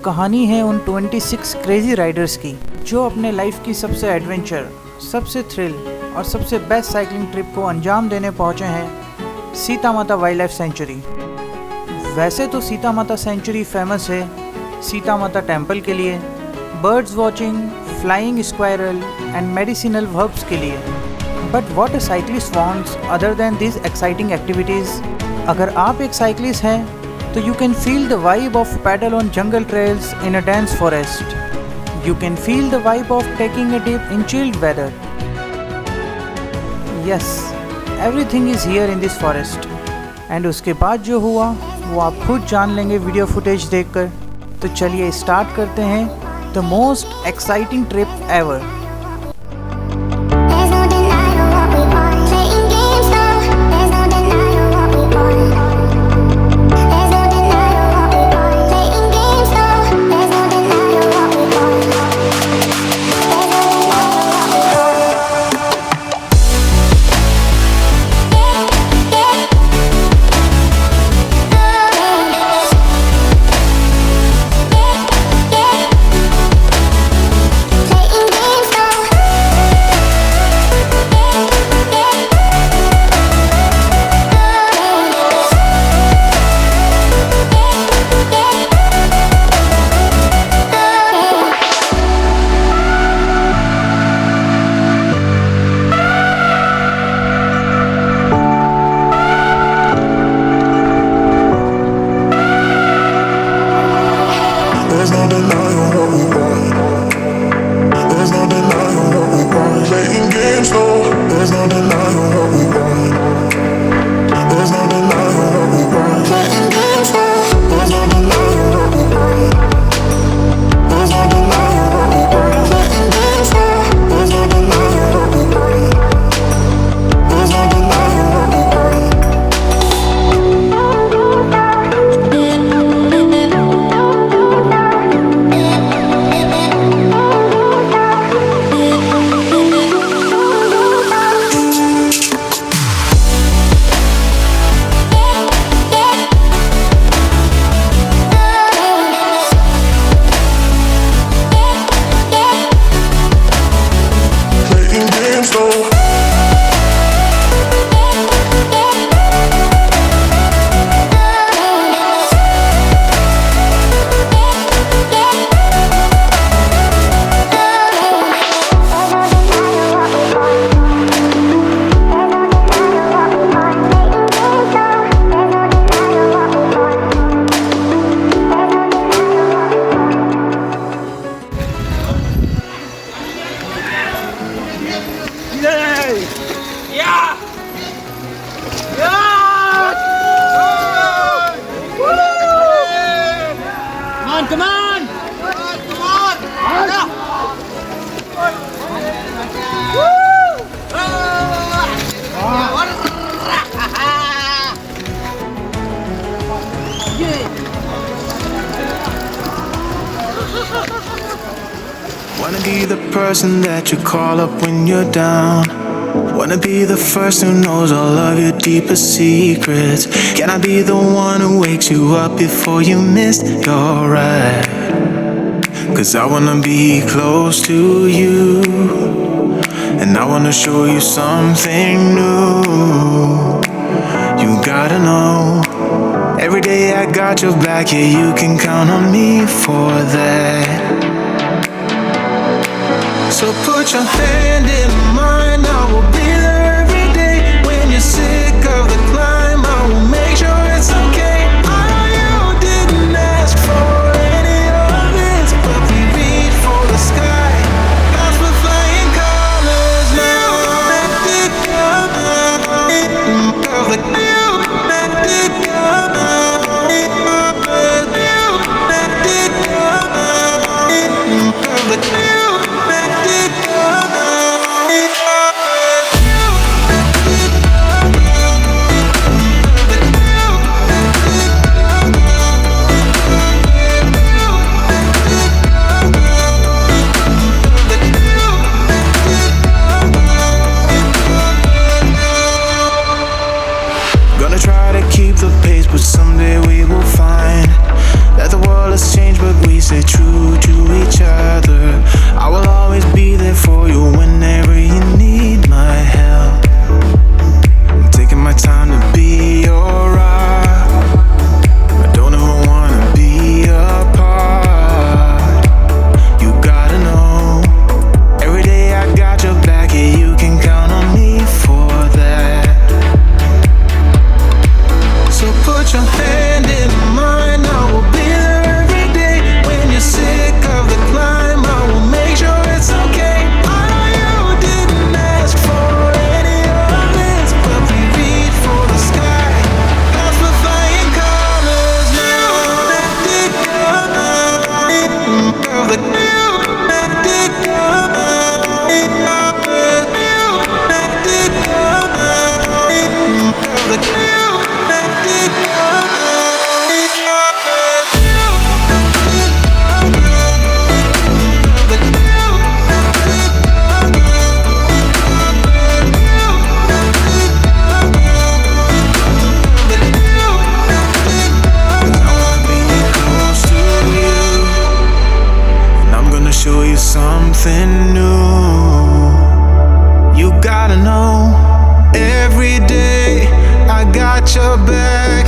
कहानी है उन 26 क्रेजी राइडर्स की जो अपने लाइफ की सबसे एडवेंचर, सबसे थ्रिल और सबसे बेस्ट साइकिलिंग ट्रिप को अंजाम देने पहुंचे हैं सीतामाता वाइल्ड लाइफ सेंचुरी। वैसे तो सीतामाता सेंचुरी फेमस है सीतामाता टेम्पल के लिए, birds watching, flying squirrel and medicinal herbs के लिए। But what a cyclist wants other than this exciting activities. अगर आप एक साइक्लिस्ट हैं तो you can feel the vibe of paddle on jungle trails in a dense forest. You can feel the vibe of taking a dip in chilled weather. Yes, everything is here in this forest. And उसके बाद जो हुआ वो आप खुद जान लेंगे video footage देखकर। तो चलिए स्टार्ट करते हैं the most exciting trip ever. Wanna be the person that you call up when you're down. Wanna be the first who knows all of your deepest secrets. Can I be the one who wakes you up before you miss your ride? 'Cause I wanna be close to you, and I wanna show you something new. You gotta know, every day I got your back, yeah, you can count on me for that. So put your hand in mine, I will be there every day. When you're sick of the climb, I will make sure it's okay. I know you didn't ask for any of this, but we reach for the sky. Cause we're flying colors now. Let it go. Of the new, let it go. Let it go. Of the new. something new. You gotta know, every day I got your back.